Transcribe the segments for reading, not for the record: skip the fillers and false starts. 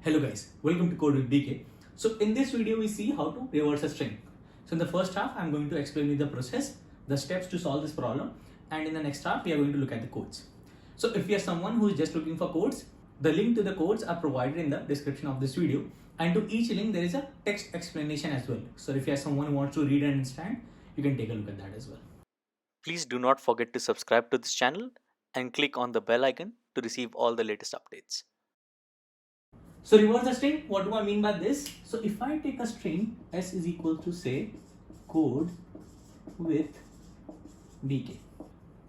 Hello guys, welcome to Code with BK. So in this video we see how to reverse a string. So in the first half I'm going to explain you the process, the steps to solve this problem, and in the next half we are going to look at the codes. So if you are someone who is just looking for codes, the link to the codes are provided in the description of this video, and to each link there is a text explanation as well. So if you are someone who wants to read and understand, you can take a look at that as well. Please do not forget to subscribe to this channel and click on the bell icon to receive all the latest updates. So reverse a string, what do I mean by this? So if I take a string s is equal to say code with bk,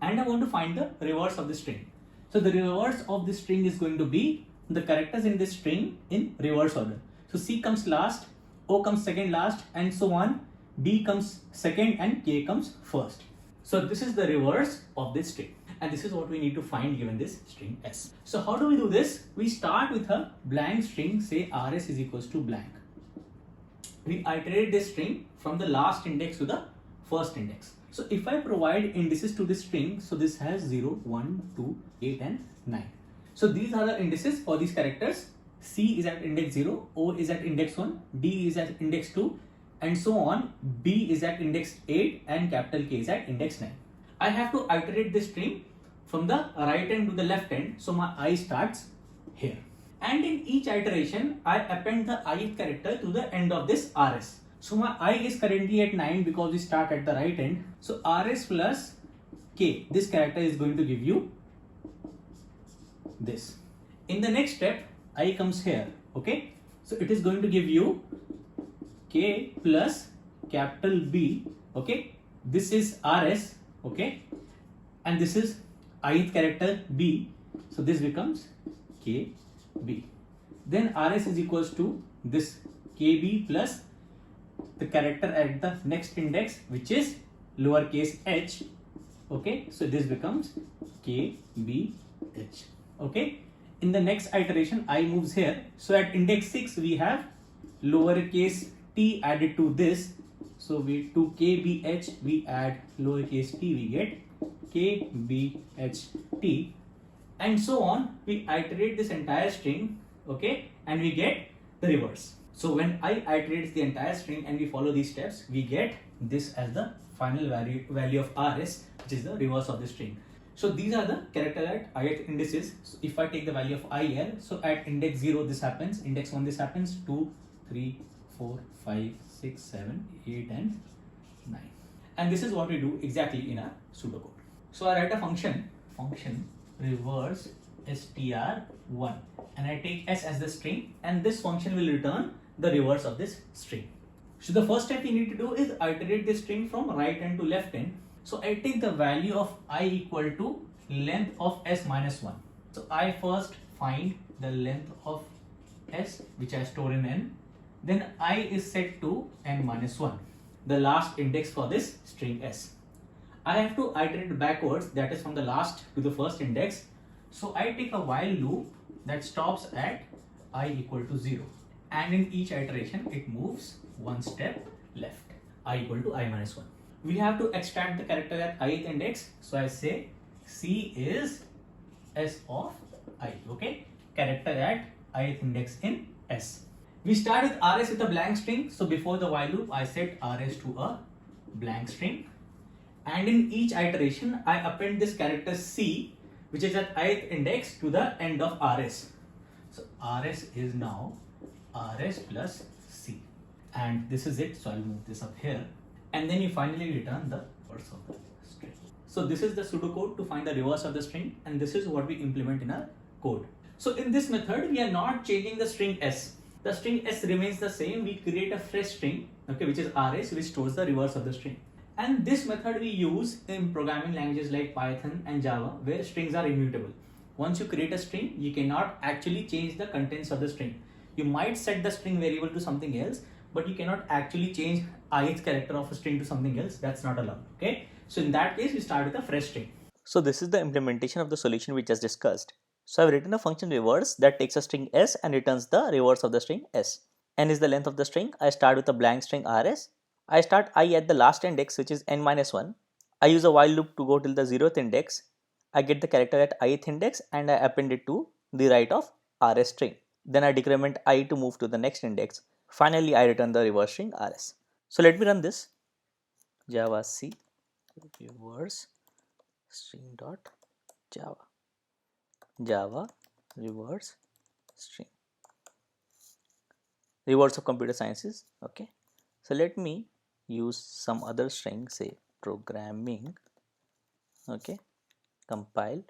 and I want to find the reverse of the string. So the reverse of the string is going to be the characters in this string in reverse order. So C comes last, O comes second last, and so on. B comes second and K comes first. So this is the reverse of this string, and this is what we need to find given this string s. So how do we do this? We start with a blank string, say rs is equals to blank. We iterate this string from the last index to the first index. So if I provide indices to this string, so this has 0, 1, 2, 8 and 9. So these are the indices for these characters. C is at index 0, O is at index 1, D is at index 2, and so on. B is at index 8 and capital K is at index 9. I have to iterate this string from the right end to the left end, so my I starts here. And in each iteration, I append the ith character to the end of this rs. So my I is currently at 9 because we start at the right end. So rs plus k, this character is going to give you this. In the next step, I comes here, okay? So it is going to give you k plus capital B, okay? This is rs, okay? And this is ith character B, so this becomes KB. Then rs is equals to this KB plus the character at the next index, which is lowercase h, okay? So this becomes KBH, okay? In the next iteration, I moves here. So at index 6, we have lowercase t added to this. So we to KBH, we add lowercase t, we get KBHT, and so on. We iterate this entire string, okay, and we get the reverse. So when I iterate the entire string and we follow these steps, we get this as the final value of rs, which is the reverse of the string. So these are the character at ith indices. So if I take the value of I here, so at index 0 this happens, index 1 this happens, 2, 3, 4, 5, 6, 7, 8 and 9. And this is what we do exactly in a pseudocode. So I write a function reverse str1, and I take s as the string, and this function will return the reverse of this string. So the first step we need to do is iterate this string from right end to left end. So I take the value of I equal to length of s minus 1. So I first find the length of s, which I store in n. Then I is set to n minus 1, the last index for this string s. I have to iterate backwards, that is from the last to the first index. So I take a while loop that stops at I equal to 0. And in each iteration, it moves one step left, I equal to I minus 1. We have to extract the character at ith index. So I say C is s of I, okay? Character at ith index in s. We start with rs with a blank string. So before the while loop, I set rs to a blank string. And in each iteration, I append this character C, which is at ith index, to the end of rs. So rs is now rs plus C. And this is it. So I'll move this up here. And then you finally return the reverse of the string. So this is the pseudocode to find the reverse of the string, and this is what we implement in our code. So in this method, we are not changing the string s. The string s remains the same. We create a fresh string, okay, which is rs, which stores the reverse of the string. And this method we use in programming languages like Python and Java, where strings are immutable. Once you create a string, you cannot actually change the contents of the string. You might set the string variable to something else, but you cannot actually change ith character of a string to something else. That's not allowed, okay? So in that case, we start with a fresh string. So this is the implementation of the solution we just discussed. So I've written a function reverse that takes a string s and returns the reverse of the string s. N is the length of the string. I start with a blank string rs. I start I at the last index, which is n minus 1. I use a while loop to go till the 0th index. I get the character at ith index and I append it to the right of rs string. then I decrement I to move to the next index. Finally, I return the reverse string rs. So let me run this. Java C reverse string dot Java. Java reverse string. Reverse of computer sciences. Okay. So let me use some other string, say programming. Okay. Compile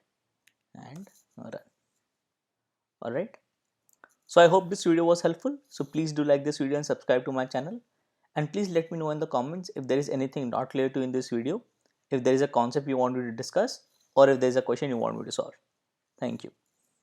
and run. Alright. So I hope this video was helpful. So please do like this video and subscribe to my channel. And please let me know in the comments if there is anything not clear to in this video, if there is a concept you want me to discuss, or if there is a question you want me to solve. Thank you.